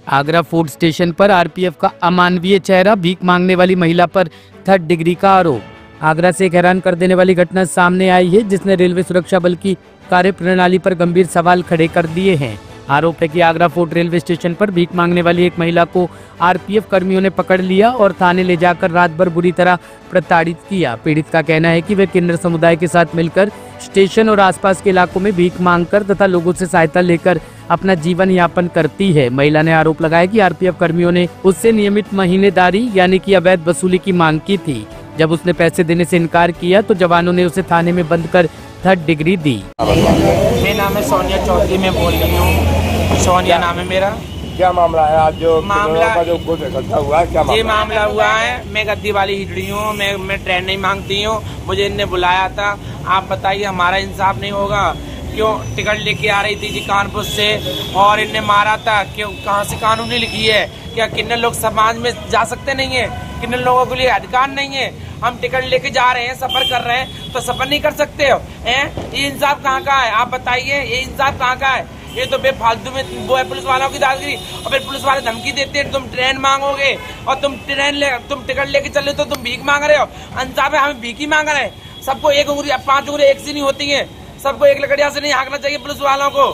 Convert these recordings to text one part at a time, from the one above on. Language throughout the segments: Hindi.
आगरा फोर्ट स्टेशन पर आरपीएफ का अमानवीय चेहरा, भीख मांगने वाली महिला पर 3rd डिग्री का आरोप। आगरा से एक हैरान कर देने वाली घटना सामने आई है, जिसने रेलवे सुरक्षा बल की कार्यप्रणाली पर गंभीर सवाल खड़े कर दिए हैं। आरोप है कि आगरा फोर्ट रेलवे स्टेशन पर भीख मांगने वाली एक महिला को आरपीएफ कर्मियों ने पकड़ लिया और थाने ले जाकर रात भर बुरी तरह प्रताड़ित किया। पीड़ित का कहना है कि वे किन्नर समुदाय के साथ मिलकर स्टेशन और आसपास के इलाकों में भीख मांगकर तथा लोगों से सहायता लेकर अपना जीवन यापन करती है। महिला ने आरोप लगाया कि आरपीएफ कर्मियों ने उससे नियमित महीनेदारी यानी कि अवैध वसूली की मांग की थी। जब उसने पैसे देने से इनकार किया तो जवानों ने उसे थाने में बंद कर 3rd डिग्री दी। मेरा नाम है सोनिया चौधरी, मैं बोल रही हूँ। सोनिया नाम है मेरा। क्या मामला है आज जो मामला का जो इकट्ठा हुआ है, क्या ये मामला हुआ है? मैं गद्दी वाली हिजड़ी हूँ, मैं ट्रेन नहीं मांगती हूँ। मुझे इनने बुलाया था। आप बताइए हमारा इंसाफ नहीं होगा? क्यों टिकट लेके आ रही थी जी कानपुर से और इनने मारा था? क्यों? कहाँ से कानूनी लिखी है? क्या किन्नर लोग समाज में जा सकते नहीं है? किन्नर लोगों के लिए अधिकार नहीं है? हम टिकट लेके जा रहे हैं, सफर कर रहे हैं, तो सफर नहीं कर सकते हो? ये इंसाफ कहाँ का है? आप बताइए, ये इंसाफ कहाँ का है? ये तो बेफालतू में वो है पुलिस वालों की दादागिरी। और फिर पुलिस वाले धमकी देते हैं, तुम ट्रेन मांगोगे और तुम टिकट लेके चल रहे हो तो तुम भीख मांग रहे हो। इंसाफ है, हमें भीख ही मांग रहे हैं। सबको एक उंगली, 5 उंगली एक सी नहीं होती है। सबको एक लकड़िया से नहीं हाँकना चाहिए पुलिस वालों को।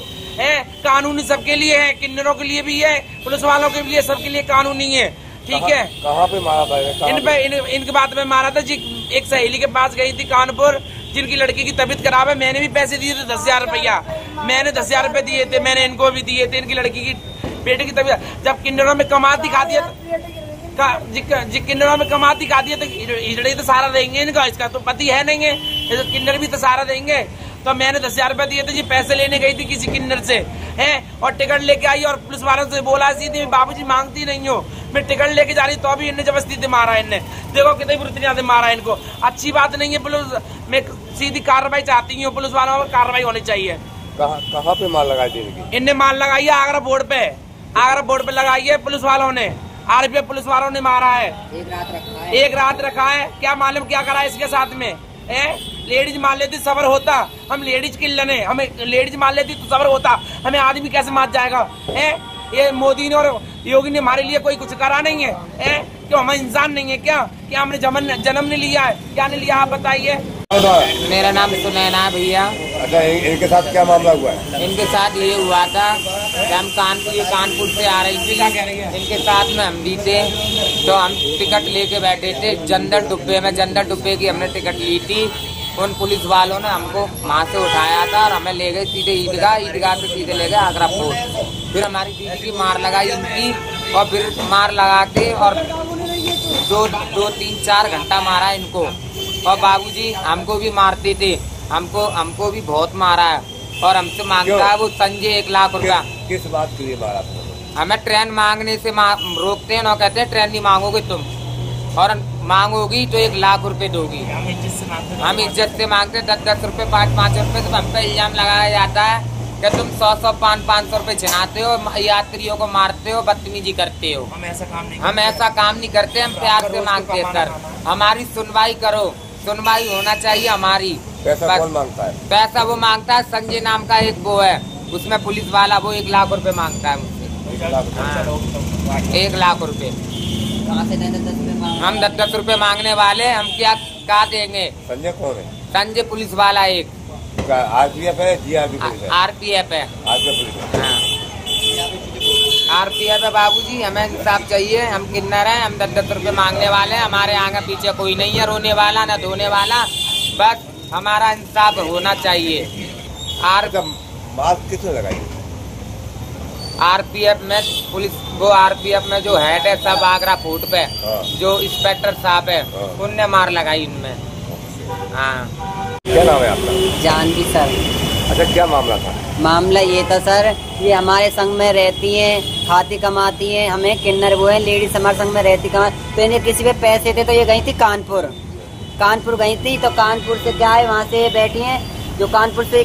कानूनी सबके लिए है, किन्नरों के लिए भी है, पुलिस वालों के लिए, सबके लिए कानूनी है। ठीक है। कहाँ पे मारा था? इनके बात में मारा था जी। एक सहेली के पास गई थी कानपुर, जिनकी लड़की की तबीयत खराब है। मैंने भी पैसे दिए थे 10,000 रुपया। मैंने 10,000 रुपये दिए थे, मैंने इनको भी दिए थे। इनकी लड़की की बेटे की तबीयत, जब किन्नरों में कमाल दिखा दिया किन्नरों में कमाल दिखा दिया तो हिजड़े तो सारा देंगे इनका। इसका तो पति है नहीं है, तो किन्नर भी तो सारा देंगे। तो मैंने 10,000 रुपये दिए थे जी। पैसे लेने गई थी किसी किन्नर से और टिकट लेके आई और पुलिस वालों से बोला सीधी, बाबूजी मांगती नहीं हो, मैं टिकट लेके जा रही, तो अभी इनने जबरदस्ती से मारा। इनने देखो कितनी बुरी तरह से मारा इनको। अच्छी बात नहीं है। पुलिस में सीधी कार्रवाई चाहती हूँ, पुलिस वालों पर कार्रवाई होनी चाहिए। कहाँ पे मार लगाई थी? इनने मार लगाई है आगरा बोर्ड पे। आगरा बोर्ड पे लगाई है पुलिस वालों ने। आरपीएफ पुलिस वालों ने मारा है। एक रात रखा है। क्या मालूम क्या करा है इसके साथ में? लेडीज मार लेती सबर होता। हम लेडीज किल्लन है, हमें लेडीज मार लेती तो सबर होता। हमें आदमी कैसे मार जाएगा? ये मोदी ने और योगी ने हमारे लिए कोई कुछ करा नहीं है। क्यों हम इंसान नहीं है क्या? क्या हमने जन्म नहीं लिया है? क्या नहीं लिया? आप बताइए। मेरा नाम सुनैना है भैया। अच्छा, इनके साथ क्या मामला हुआ है? इनके साथ ये हुआ था कि हम कानपुर से आ रही थी, इनके साथ में हम भी थे। तो हम टिकट लेके बैठे थे जनरल डब्बे की हमने टिकट ली थी। उन पुलिस वालों ने हमको वहाँ से उठाया था और हमें ले गए सीधे ईदगाह से सीधे ले गए आगरा फोर्ट। फिर हमारी दीदी की मार लगाई इनकी, और फिर मार लगा के और 2-3-4 घंटा मारा इनको। और बाबूजी हमको भी मारते थे, हमको भी बहुत मारा है। और हमसे मांगता है वो संजय 1 लाख रुपया। किस बात के लिए मारा? हमें ट्रेन मांगने से रोकते हैं ना, कहते हैं ट्रेन नहीं मांगोगे तुम, और मांगोगी तो 1 लाख रुपए दोगी। हम इज्जत से मांगते 10-10 रुपए, 5-5 रुपए। तो हम पे इल्जाम लगाया जाता है कि तुम 100-100, 500 रुपए छिनाते हो, यात्रियों को मारते हो, बदतमीजी करते हो। हम ऐसा काम नहीं करते। हम प्यार से मांगते हैं सर, हमारी सुनवाई करो। सुनवाई होना चाहिए हमारी। पैसा कौन मांगता है? पैसा वो मांगता है, संजय नाम का एक वो है, उसमें पुलिस वाला, वो 1 लाख रुपए मांगता है मुझसे। 1 लाख रुपए। हम 10-10 रुपए मांगने वाले, हम क्या देंगे? संजय कौन है? संजय पुलिस वाला एक आरपीएफ है, आरपीएफ है। आरपीएफ है बाबूजी। हमें इंसाफ चाहिए। हम किन्नर हैं, हम 10-10 रुपए मांगने वाले हैं। हमारे आगे पीछे कोई नहीं है रोने वाला न धोने वाला। बस हमारा इंसाफ होना चाहिए। मास्क किसने लगाई? आरपीएफ में पुलिस, वो आरपीएफ में जो हेड है सब आगरा फोर्ट पे, जो इंस्पेक्टर साहब है, उनने मार लगाई इनमें। हाँ। क्या नाम है आपका? जानवी सर। अच्छा, क्या मामला था? मामला ये था सर, ये हमारे संग में रहती हैं, खाती कमाती हैं, हमें किन्नर वो है, लेडीज हमारे संग में रहती तो इन्हें किसी पे पैसे थे तो ये गई थी कानपुर गई थी। तो कानपुर से क्या है, वहाँ से बैठी हैं, जो कानपुर से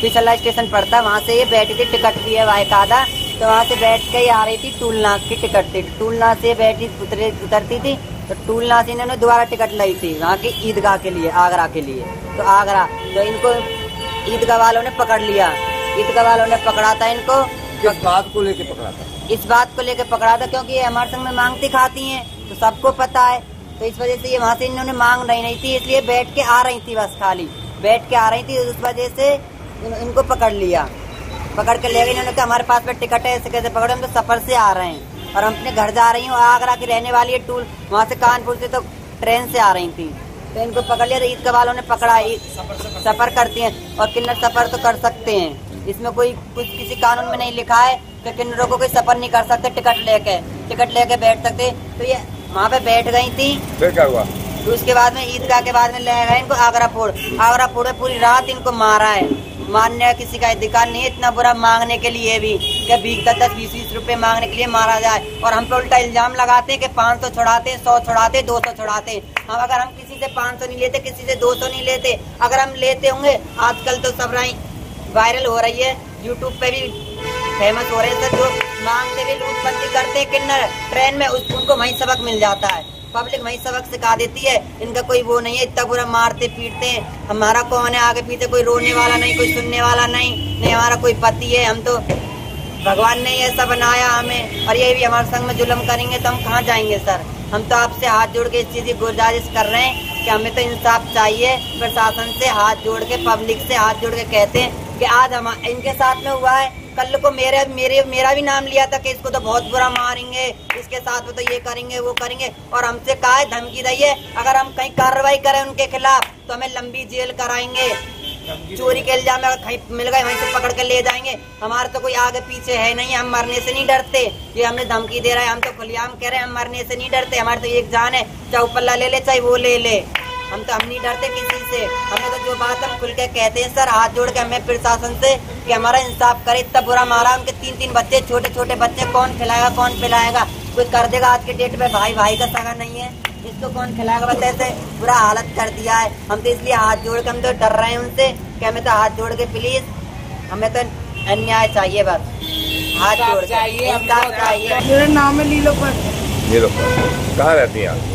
पिछला स्टेशन पड़ता है वहाँ से ये बैठी थी। टिकट भी है वहाँ एक आधा, तो वहाँ से बैठ के आ रही थी। टूलनाक की टिकट थी, टूलनाक से बैठी उतरती थी। तो टूलनाक से इन्होंने दोबारा टिकट लाई थी वहाँ की ईदगाह के लिए, आगरा के लिए। तो आगरा तो इनको ईदगाह वालों ने पकड़ लिया। ईदगाह वालों ने पकड़ा था इनको। किस बात को लेके पकड़ा था? इस बात को लेकर पकड़ा था, क्योंकि ये हमारे संग में मांगती खाती हैं तो सबको पता है। तो इस वजह से ये वहाँ से इन्होंने मांग रही नहीं थी, इसलिए बैठ के आ रही थी, बस खाली बैठ के आ रही थी। उस वजह से इनको पकड़ लिया, पकड़ के ले गए। इन्होंने कहा हमारे पास में टिकट है, ऐसे कैसे पकड़े, हम तो सफर से आ रहे हैं और हम अपने घर जा रही हूँ। आगरा की रहने वाली है, टूल वहाँ से कानपुर से तो ट्रेन से आ रही थी, तो इनको पकड़ लिया। तो ईदगाह वालों ने पकड़ा, सफर करती हैं और किन्नर सफर तो कर सकते हैं। इसमें कोई कुछ किसी कानून में नहीं लिखा है कि किन्नरों को कोई सफर नहीं कर सकते, टिकट लेके बैठ सकते। तो ये वहाँ पे बैठ गई थी। फिर क्या हुआ? तो उसके बाद में ईदगाह के बाद में ले गए इनको आगरा फोड़ में पूरी रात इनको मारा है। मारने का किसी का अधिकार नहीं है, इतना बुरा मांगने के लिए भी कि 10-20 रुपए मांगने के लिए मारा जाए। और हम पे उल्टा इल्जाम लगाते हैं कि 500 छुड़ाते, 100 छुड़ाते, 200 छुड़ाते। हम अगर हम किसी से 500 नहीं लेते, किसी से 200 नहीं लेते, अगर हम लेते होंगे, आजकल तो सब वायरल हो रही है, यूट्यूब पे भी फेमस हो रहे हैं सर, जो मांगते हुए लूटबंदी करते हैं किन्नर ट्रेन में, उनको वहीं सबक मिल जाता है। पब्लिक वहीं सबक सिखा देती है, इनका कोई वो नहीं है, इतना बुरा मारते पीटते हैं। हमारा कौन है आगे पीछे, कोई रोने वाला नहीं, कोई सुनने वाला नहीं हमारा कोई पति है। हम तो भगवान ने ऐसा बनाया हमें, और ये भी हमारे संग में जुल्म करेंगे तो हम कहाँ जाएंगे सर। हम तो आपसे हाथ जोड़ के इस चीज की गुजारिश कर रहे हैं कि हमें तो इंसाफ चाहिए। प्रशासन से हाथ जोड़ के, पब्लिक से हाथ जोड़ के कहते हैं कि आज हम इनके साथ में हुआ है, कल को मेरा भी नाम लिया था कि इसको तो बहुत बुरा मारेंगे, इसके साथ में तो ये करेंगे वो करेंगे, और हमसे कहा है, धमकी दी है अगर हम कहीं कार्रवाई करें उनके खिलाफ तो हमें लंबी जेल कराएंगे। चोरी के इल्जाम में कहीं मिल गए वहीं से पकड़ के ले जाएंगे। हमारा तो कोई आगे पीछे है नहीं, हम मरने से नहीं डरते। ये हमने धमकी दे रहा है, हम तो खुलेआम कह रहे हैं हम मरने से नहीं डरते। हमारे तो एक जान है, चाहे ऊपरला ले ले चाहे वो ले ले, हम नहीं डरते किसी से। हमें तो जो बात हम खुल के कहते हैं सर, हाथ जोड़ के हमें प्रशासन से कि हमारा इंसाफ करे। इतना बुरा मारा, उनके 3-3 बच्चे, छोटे छोटे बच्चे, कौन खिलाएगा कौन पिलाएगा, कोई कर देगा। आज के डेट में भाई का सगा नहीं है, इसको कौन खिलाएगा, बस ऐसे बुरा हालत कर दिया है। हम तो इसलिए हाथ जोड़ के, हम तो डर रहे हैं उनसे कि हमें तो हाथ जोड़ के प्लीज, हमें तो अन्याय चाहिए, बस हाथ जोड़ के इंसाफ चाहिए। मेरा नाम है लीलोपर। कहाँ रहती हैं आप?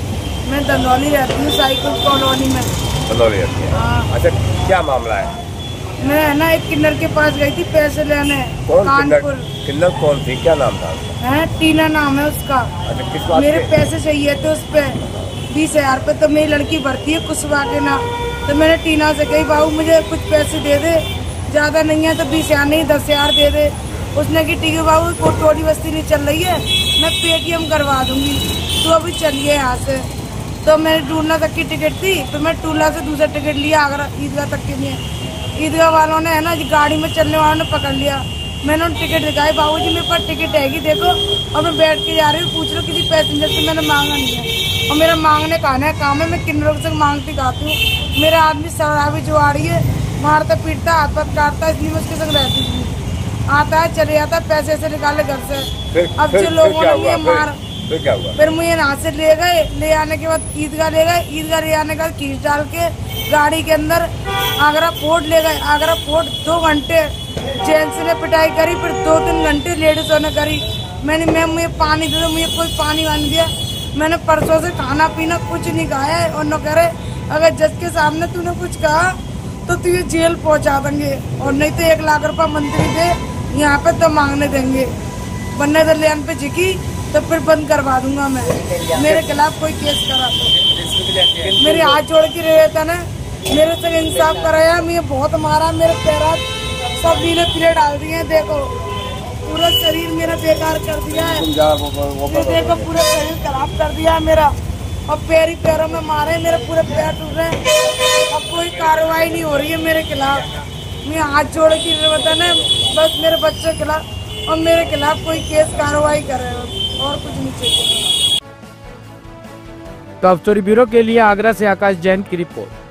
मैं दंदौली रहती हूँ, साइकिल कॉलोनी में। दंदौली रहती हैं? हाँ। अच्छा, क्या मामला है? मैं ना एक किन्नर के पास गई थी पैसे लेने। कौन कानपुर। किन्नर कौन थी, क्या नाम था उसका? है टीना नाम है उसका। अच्छा, किस बात मेरे के? पैसे चाहिए थे उस पे 20,000 पे। तो मेरी लड़की भर्ती है कुशवा के ना, तो मैंने टीना से कही बाबू मुझे कुछ पैसे दे दे, ज्यादा नहीं है तो 20,000 नहीं 10,000 दे दे। उसने की ठीक है बाबू, कोटोड़ी बस्ती नहीं चल रही है, मैं पेटीएम करवा दूंगी, तो अभी चलिए यहाँ से। तो मैंने टूला तक की टिकट थी, तो मैं टूला से दूसरा टिकट लिया आगरा ईदगाह तक के लिए। ईदगाह वालों ने है ना गाड़ी में चलने वालों ने पकड़ लिया। मैंने उन टिकट दिखाई, बाबूजी मेरे पास टिकट है देखो, और मैं बैठ के जा रही हूँ, पूछ लो किसी पैसेंजर से, मैंने मांगा नहीं है। और मेरा मांगने खाने का काम है, मैं किन्नरों से मांगती खाती हूँ। मेरा आदमी शराबी जो आ रही है, मारता पीटता, हाथ पाथ काटता, इसलिए मैं उसके संग रहती हूँ। आता है चले जाता है, पैसे से निकाले घर से। अब जो लोगों ने मुझे मार, फिर क्या हुआ? फिर मुझे यहाँ से ले गए, ले आने के बाद ईदगाह ले गए, ईदगाह ले आने के बाद खींच डाल के गाड़ी के अंदर आगरा फोर्ट ले गए। आगरा फोर्ट 2 घंटे जेंट्स ने पिटाई करी, फिर 2-3 घंटे लेडीजों ने करी। मैंने मैम मुझे पानी दे दो, मुझे कोई पानी वानी दिया। मैंने परसों से खाना पीना कुछ नहीं खाया है, और न करे अगर जज के सामने तूने कुछ कहा तो तुझे जेल पहुंचा देंगे, और नहीं तो 1 लाख रुपया मंत्री दे यहाँ पे तो मांगने देंगे, वरना तो लेन पे झिकी तो फिर बंद करवा दूंगा मैं। मेरे खिलाफ कोई केस करा तो मेरे हाथ जोड़ के रहता ना, मेरे से इंसाफ कराया। मुझे बहुत मारा, मेरे पैर सब नीले पीले डाल दिए, देखो पूरा शरीर मेरा बेकार कर दिया है, देखो पूरा शरीर खराब कर दिया है मेरा, और पैरों में मारे, मेरे पूरे पैर टूट रहे हैं। अब कोई कार्रवाई नहीं हो रही है मेरे खिलाफ। मैं हाथ जोड़ के रहता ना, बस मेरे बच्चे के खिलाफ और मेरे खिलाफ कोई केस कार्रवाई करे, और कुछ नहीं चाहिए। टॉप स्टोरी ब्यूरो के लिए आगरा से आकाश जैन की रिपोर्ट।